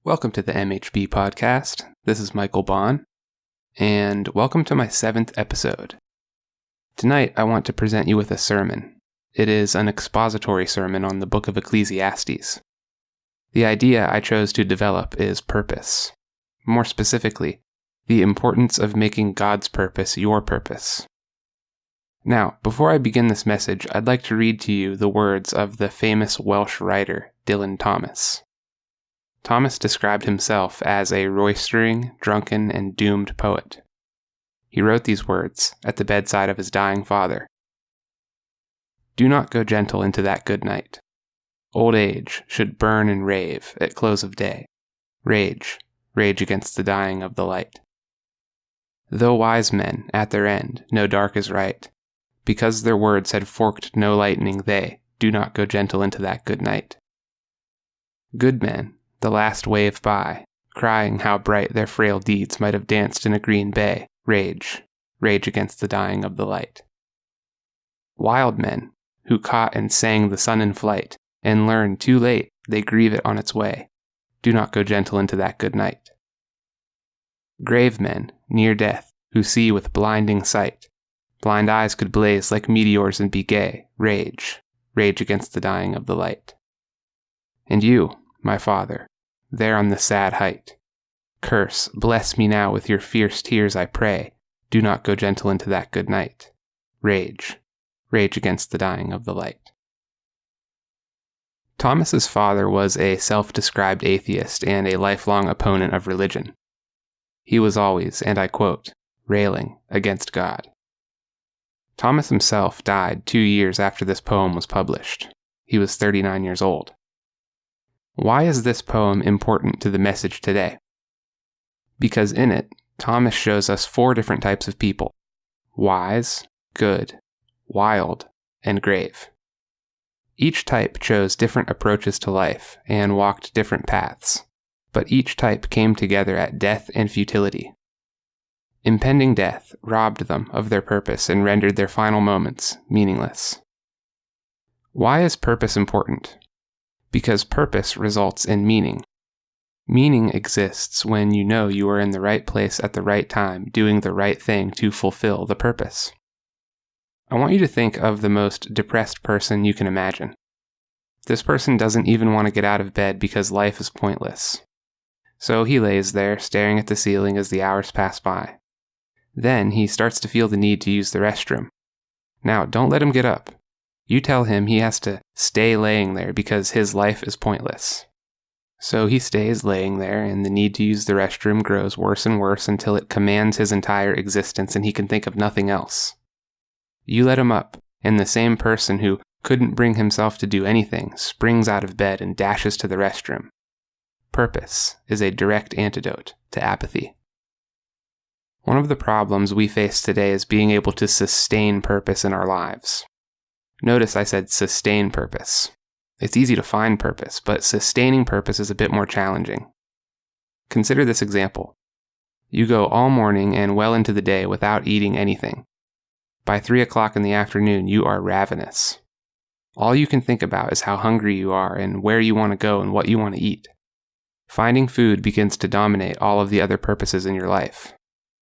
Welcome to the MHB podcast. This is Michael Bond, and welcome to my 7th episode. Tonight, I want to present you with a sermon. It is an expository sermon on the book of Ecclesiastes. The idea I chose to develop is purpose. More specifically, the importance of making God's purpose your purpose. Now, before I begin this message, I'd like to read to you the words of the famous Welsh writer Dylan Thomas. Thomas described himself as a roistering, drunken, and doomed poet. He wrote these words at the bedside of his dying father. "Do not go gentle into that good night. Old age should burn and rave at close of day. Rage, rage against the dying of the light. Though wise men, at their end, know dark is right, because their words had forked no lightning, they do not go gentle into that good night. Good men, the last wave by, crying how bright their frail deeds might have danced in a green bay, rage, rage against the dying of the light. Wild men, who caught and sang the sun in flight, and learned too late they grieve it on its way, do not go gentle into that good night. Grave men, near death, who see with blinding sight, blind eyes could blaze like meteors and be gay, rage, rage against the dying of the light. And you, my father, there on the sad height, curse, bless me now with your fierce tears, I pray, do not go gentle into that good night. Rage, rage against the dying of the light." Thomas's father was a self-described atheist and a lifelong opponent of religion. He was always, and I quote, railing against God. Thomas himself died 2 years after this poem was published. He was 39 years old. Why is this poem important to the message today? Because in it, Thomas shows us 4 different types of people: wise, good, wild, and grave. Each type chose different approaches to life and walked different paths, but each type came together at death and futility. Impending death robbed them of their purpose and rendered their final moments meaningless. Why is purpose important? Because purpose results in meaning. Meaning exists when you know you are in the right place at the right time, doing the right thing to fulfill the purpose. I want you to think of the most depressed person you can imagine. This person doesn't even want to get out of bed because life is pointless. So he lays there, staring at the ceiling as the hours pass by. Then he starts to feel the need to use the restroom. Now, don't let him get up. You tell him he has to stay laying there because his life is pointless. So he stays laying there, and the need to use the restroom grows worse and worse until it commands his entire existence and he can think of nothing else. You let him up, and the same person who couldn't bring himself to do anything springs out of bed and dashes to the restroom. Purpose is a direct antidote to apathy. One of the problems we face today is being able to sustain purpose in our lives. Notice I said sustain purpose. It's easy to find purpose, but sustaining purpose is a bit more challenging. Consider this example. You go all morning and well into the day without eating anything. By 3 o'clock in the afternoon, you are ravenous. All you can think about is how hungry you are and where you want to go and what you want to eat. Finding food begins to dominate all of the other purposes in your life.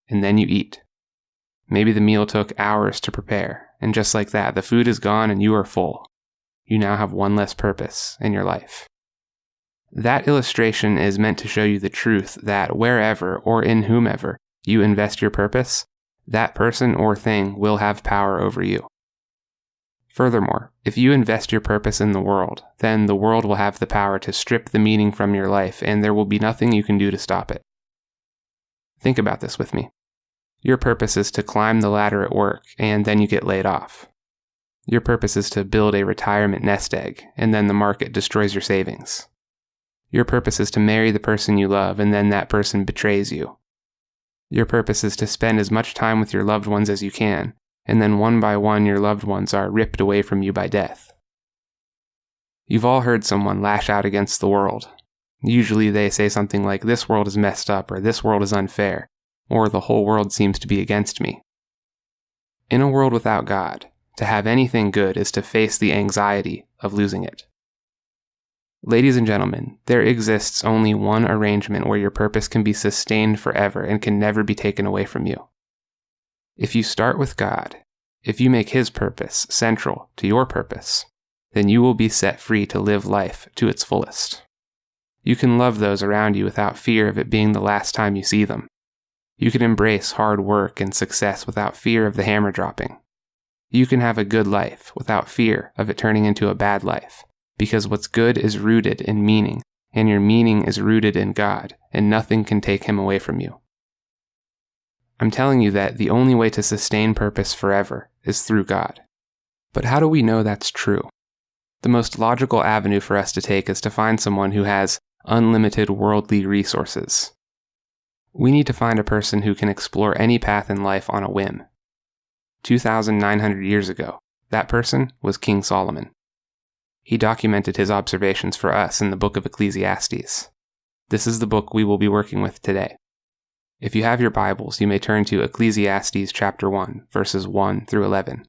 And then you eat. Maybe the meal took hours to prepare, and just like that, the food is gone and you are full. You now have one less purpose in your life. That illustration is meant to show you the truth that wherever or in whomever you invest your purpose, that person or thing will have power over you. Furthermore, if you invest your purpose in the world, then the world will have the power to strip the meaning from your life, and there will be nothing you can do to stop it. Think about this with me. Your purpose is to climb the ladder at work, and then you get laid off. Your purpose is to build a retirement nest egg, and then the market destroys your savings. Your purpose is to marry the person you love, and then that person betrays you. Your purpose is to spend as much time with your loved ones as you can, and then one by one your loved ones are ripped away from you by death. You've all heard someone lash out against the world. Usually they say something like, "This world is messed up," or "This world is unfair," or "The whole world seems to be against me." In a world without God, to have anything good is to face the anxiety of losing it. Ladies and gentlemen, there exists only one arrangement where your purpose can be sustained forever and can never be taken away from you. If you start with God, if you make His purpose central to your purpose, then you will be set free to live life to its fullest. You can love those around you without fear of it being the last time you see them. You can embrace hard work and success without fear of the hammer dropping. You can have a good life without fear of it turning into a bad life, because what's good is rooted in meaning, and your meaning is rooted in God, and nothing can take Him away from you. I'm telling you that the only way to sustain purpose forever is through God. But how do we know that's true? The most logical avenue for us to take is to find someone who has unlimited worldly resources. We need to find a person who can explore any path in life on a whim. 2,900 years ago, that person was King Solomon. He documented his observations for us in the book of Ecclesiastes. This is the book we will be working with today. If you have your Bibles, you may turn to Ecclesiastes chapter 1, verses 1 through 11.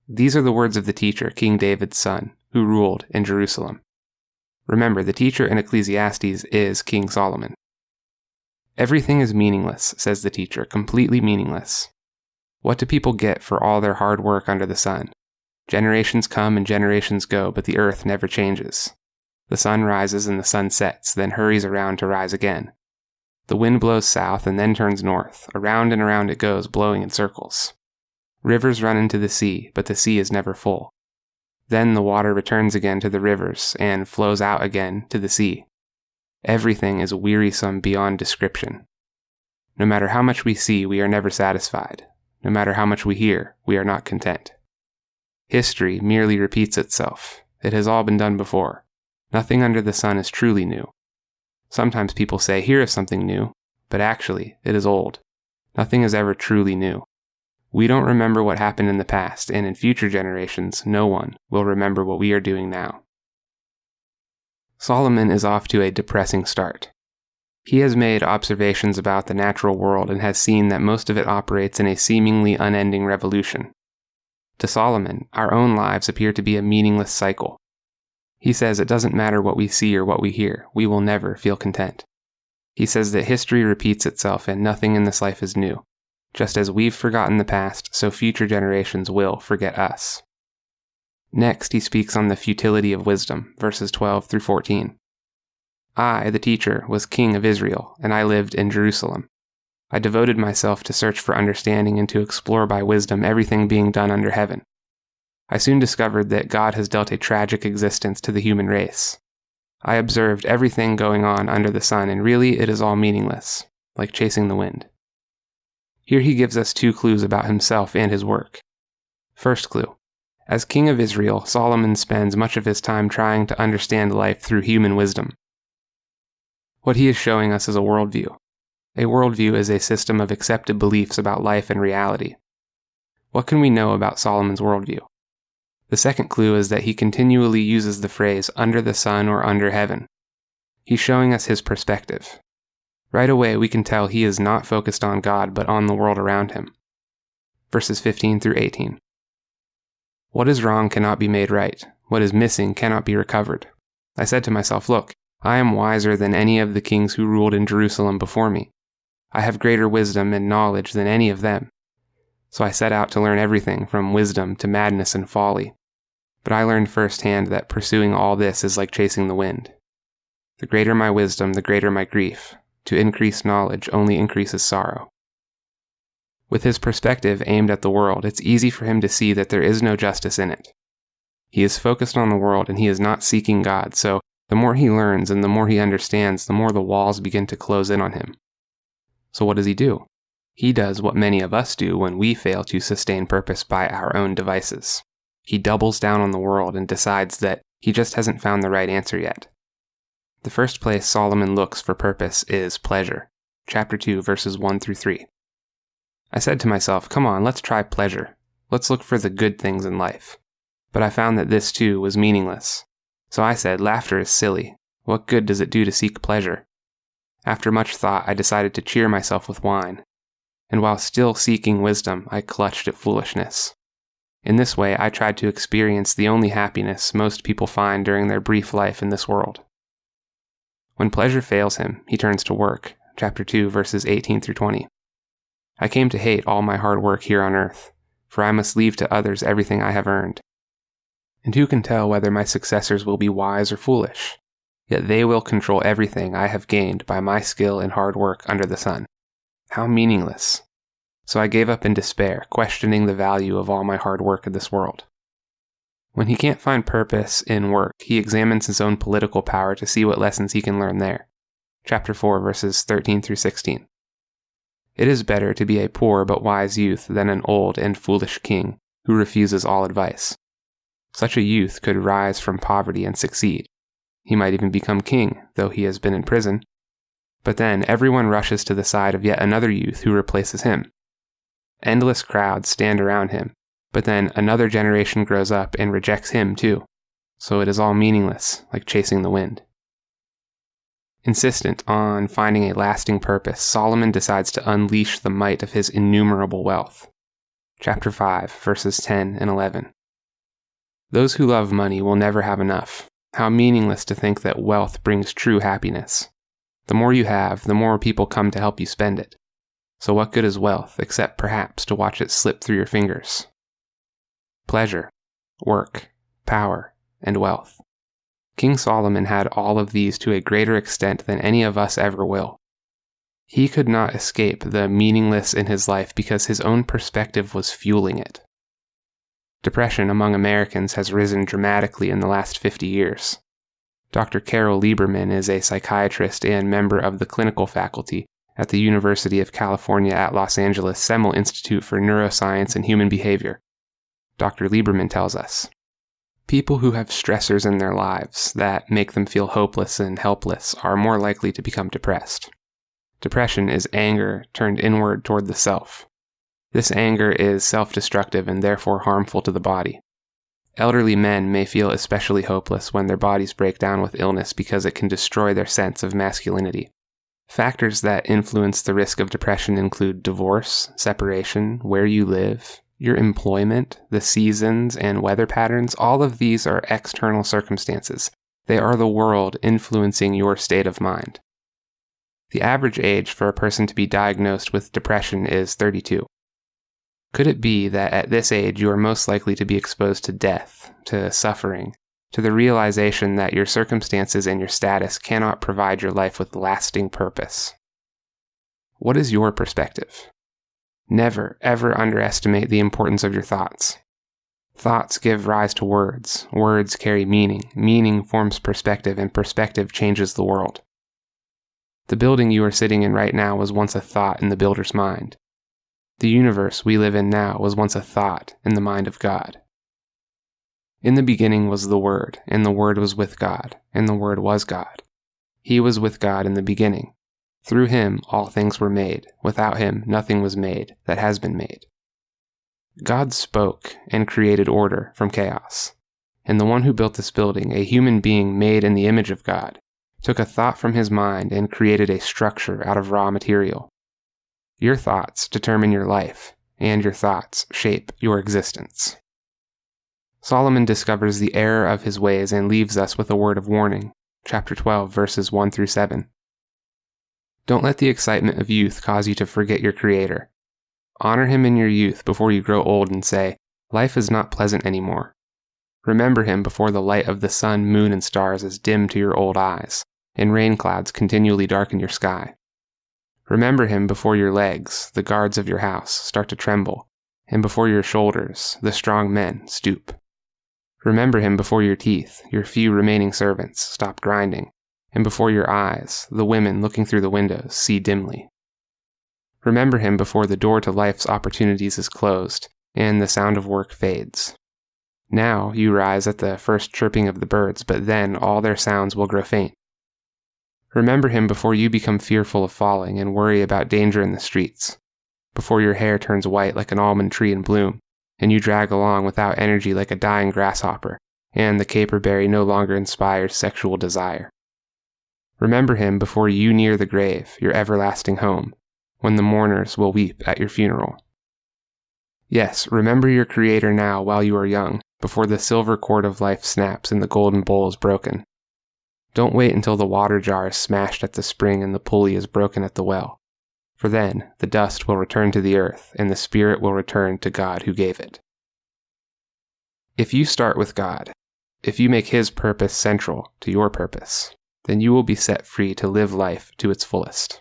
These are the words of the teacher, King David's son, who ruled in Jerusalem. Remember, the teacher in Ecclesiastes is King Solomon. Everything is meaningless, says the teacher, completely meaningless. What do people get for all their hard work under the sun? Generations come and generations go, but the earth never changes. The sun rises and the sun sets, then hurries around to rise again. The wind blows south and then turns north. Around and around it goes, blowing in circles. Rivers run into the sea, but the sea is never full. Then the water returns again to the rivers and flows out again to the sea. Everything is wearisome beyond description. No matter how much we see, we are never satisfied. No matter how much we hear, we are not content. History merely repeats itself. It has all been done before. Nothing under the sun is truly new. Sometimes people say, here is something new, but actually, it is old. Nothing is ever truly new. We don't remember what happened in the past, and in future generations, no one will remember what we are doing now. Solomon is off to a depressing start. He has made observations about the natural world and has seen that most of it operates in a seemingly unending revolution. To Solomon, our own lives appear to be a meaningless cycle. He says it doesn't matter what we see or what we hear, we will never feel content. He says that history repeats itself and nothing in this life is new. Just as we've forgotten the past, so future generations will forget us. Next, he speaks on the futility of wisdom, verses 12 through 14. I, the teacher, was king of Israel, and I lived in Jerusalem. I devoted myself to search for understanding and to explore by wisdom everything being done under heaven. I soon discovered that God has dealt a tragic existence to the human race. I observed everything going on under the sun, and really it is all meaningless, like chasing the wind. Here he gives us two clues about himself and his work. First clue. As king of Israel, Solomon spends much of his time trying to understand life through human wisdom. What he is showing us is a worldview. A worldview is a system of accepted beliefs about life and reality. What can we know about Solomon's worldview? The second clue is that he continually uses the phrase under the sun or under heaven. He's showing us his perspective. Right away we can tell he is not focused on God but on the world around him. Verses 15 through 18. What is wrong cannot be made right. What is missing cannot be recovered. I said to myself, look, I am wiser than any of the kings who ruled in Jerusalem before me. I have greater wisdom and knowledge than any of them. So I set out to learn everything from wisdom to madness and folly. But I learned firsthand that pursuing all this is like chasing the wind. The greater my wisdom, the greater my grief. To increase knowledge only increases sorrow. With his perspective aimed at the world, it's easy for him to see that there is no justice in it. He is focused on the world and he is not seeking God, so the more he learns and the more he understands, the more the walls begin to close in on him. So what does he do? He does what many of us do when we fail to sustain purpose by our own devices. He doubles down on the world and decides that he just hasn't found the right answer yet. The first place Solomon looks for purpose is pleasure. Chapter 2, verses 1 through 3. I said to myself, come on, let's try pleasure. Let's look for the good things in life. But I found that this too was meaningless. So I said, laughter is silly. What good does it do to seek pleasure? After much thought, I decided to cheer myself with wine. And while still seeking wisdom, I clutched at foolishness. In this way, I tried to experience the only happiness most people find during their brief life in this world. When pleasure fails him, he turns to work. Chapter 2, verses 18 through 20. I came to hate all my hard work here on earth, for I must leave to others everything I have earned. And who can tell whether my successors will be wise or foolish? Yet they will control everything I have gained by my skill and hard work under the sun. How meaningless! So I gave up in despair, questioning the value of all my hard work in this world. When he can't find purpose in work, he examines his own political power to see what lessons he can learn there. Chapter 4, verses 13 through 16. It is better to be a poor but wise youth than an old and foolish king who refuses all advice. Such a youth could rise from poverty and succeed. He might even become king, though he has been in prison. But then everyone rushes to the side of yet another youth who replaces him. Endless crowds stand around him, but then another generation grows up and rejects him too. So it is all meaningless, like chasing the wind. Insistent on finding a lasting purpose, Solomon decides to unleash the might of his innumerable wealth. Chapter 5, verses 10 and 11. Those who love money will never have enough. How meaningless to think that wealth brings true happiness. The more you have, the more people come to help you spend it. So what good is wealth, except perhaps to watch it slip through your fingers? Pleasure, work, power, and wealth. King Solomon had all of these to a greater extent than any of us ever will. He could not escape the meaningless in his life because his own perspective was fueling it. Depression among Americans has risen dramatically in the last 50 years. Dr. Carol Lieberman is a psychiatrist and member of the clinical faculty at the University of California at Los Angeles Semel Institute for Neuroscience and Human Behavior. Dr. Lieberman tells us, people who have stressors in their lives that make them feel hopeless and helpless are more likely to become depressed. Depression is anger turned inward toward the self. This anger is self-destructive and therefore harmful to the body. Elderly men may feel especially hopeless when their bodies break down with illness because it can destroy their sense of masculinity. Factors that influence the risk of depression include divorce, separation, where you live, your employment, the seasons, and weather patterns. All of these are external circumstances. They are the world influencing your state of mind. The average age for a person to be diagnosed with depression is 32. Could it be that at this age you are most likely to be exposed to death, to suffering, to the realization that your circumstances and your status cannot provide your life with lasting purpose? What is your perspective? Never, ever underestimate the importance of your thoughts. Thoughts give rise to words. Words carry meaning. Meaning forms perspective, and perspective changes the world. The building you are sitting in right now was once a thought in the builder's mind. The universe we live in now was once a thought in the mind of God. In the beginning was the Word, and the Word was with God, and the Word was God. He was with God in the beginning. Through him all things were made. Without him nothing was made that has been made. God spoke and created order from chaos. And the one who built this building, a human being made in the image of God, took a thought from his mind and created a structure out of raw material. Your thoughts determine your life, and your thoughts shape your existence. Solomon discovers the error of his ways and leaves us with a word of warning. Chapter 12, verses 1 through 7. Don't let the excitement of youth cause you to forget your Creator. Honor him in your youth before you grow old and say, life is not pleasant anymore. Remember him before the light of the sun, moon, and stars is dim to your old eyes, and rain clouds continually darken your sky. Remember him before your legs, the guards of your house, start to tremble, and before your shoulders, the strong men, stoop. Remember him before your teeth, your few remaining servants, stop grinding, and before your eyes, the women looking through the windows, see dimly. Remember him before the door to life's opportunities is closed, and the sound of work fades. Now you rise at the first chirping of the birds, but then all their sounds will grow faint. Remember him before you become fearful of falling and worry about danger in the streets, before your hair turns white like an almond tree in bloom, and you drag along without energy like a dying grasshopper, and the caperberry no longer inspires sexual desire. Remember him before you near the grave, your everlasting home, when the mourners will weep at your funeral. Yes, remember your Creator now while you are young, before the silver cord of life snaps and the golden bowl is broken. Don't wait until the water jar is smashed at the spring and the pulley is broken at the well, for then the dust will return to the earth and the spirit will return to God who gave it. If you start with God, if you make His purpose central to your purpose, then you will be set free to live life to its fullest.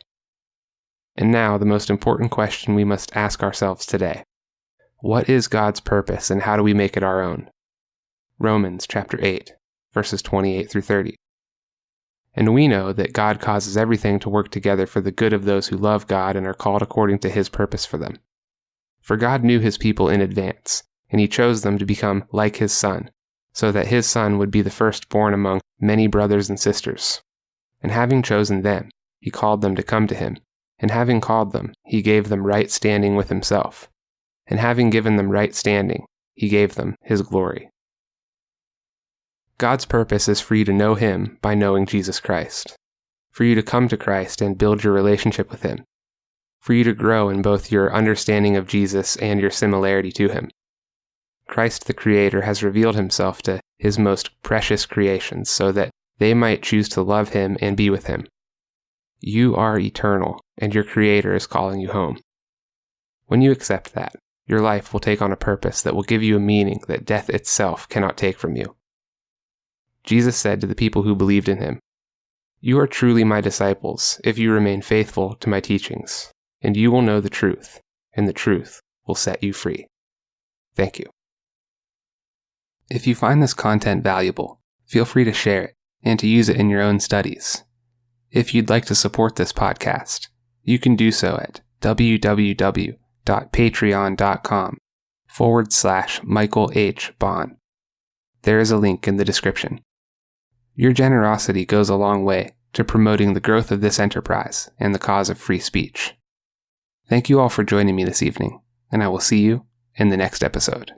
And now the most important question we must ask ourselves today. What is God's purpose and how do we make it our own? Romans chapter 8, verses 28 through 30. And we know that God causes everything to work together for the good of those who love God and are called according to His purpose for them. For God knew His people in advance, and He chose them to become like His Son, so that His Son would be the firstborn among many brothers and sisters. And having chosen them, He called them to come to Him, and having called them, He gave them right standing with Himself. And having given them right standing, He gave them His glory. God's purpose is for you to know Him by knowing Jesus Christ, for you to come to Christ and build your relationship with Him, for you to grow in both your understanding of Jesus and your similarity to Him. Christ the Creator has revealed Himself to His most precious creations so that they might choose to love Him and be with Him. You are eternal, and your Creator is calling you home. When you accept that, your life will take on a purpose that will give you a meaning that death itself cannot take from you. Jesus said to the people who believed in Him, "You are truly my disciples if you remain faithful to my teachings, and you will know the truth, and the truth will set you free." Thank you. If you find this content valuable, feel free to share it and to use it in your own studies. If you'd like to support this podcast, you can do so at www.patreon.com/Michael H. Bond. There is a link in the description. Your generosity goes a long way to promoting the growth of this enterprise and the cause of free speech. Thank you all for joining me this evening, and I will see you in the next episode.